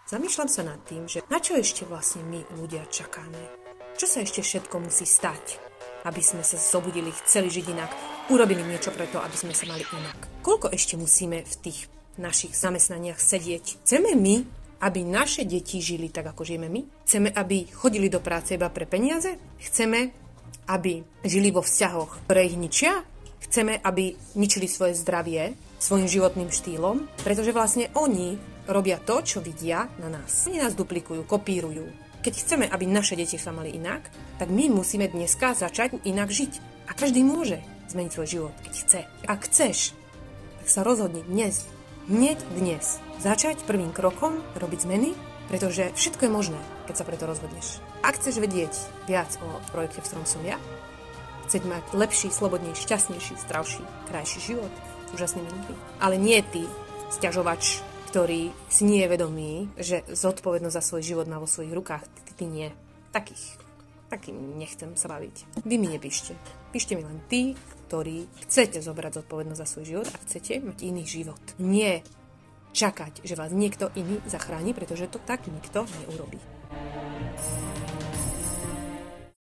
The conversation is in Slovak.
Zamýšľam sa nad tým, že na čo ešte vlastne my ľudia čakáme? Čo sa ešte všetko musí stať, aby sme sa zobudili, chceli žiť inak, urobili niečo preto, aby sme sa mali inak? Koľko ešte musíme v tých našich zamestnaniach sedieť? Chceme my, aby naše deti žili tak, ako žijeme my? Chceme, aby chodili do práce iba pre peniaze? Chceme, aby žili vo vzťahoch, ktoré ich ničia? Chceme, aby ničili svoje zdravie svojim životným štýlom? Pretože vlastne oni robia to, čo vidia na nás. Oni nás duplikujú, kopírujú. Keď chceme, aby naše deti sa mali inak, tak my musíme dneska začať inak žiť. A každý môže zmeniť svoj život, keď chce. Ak chceš, tak sa rozhodni dnes, hneď dnes, začať prvým krokom robiť zmeny, pretože všetko je možné, keď sa preto rozhodneš. Ak chceš vedieť viac o projekte, v ktorom som ja, chceš mať lepší, slobodnejší, šťastnejší, zdravší, krajší život, úžasný ľudí. Ale nie ty, sťažovač, ktorý si nie je vedomý, že zodpovednosť za svoj život má vo svojich rukách. Ty nie. Takým nechcem sa baviť. Vy mi nepíšte. Píšte mi len tí, ktorí chcete zobrať zodpovednosť za svoj život a chcete mať iný život. Nie čakať, že vás niekto iný zachráni, pretože to tak nikto neurobí.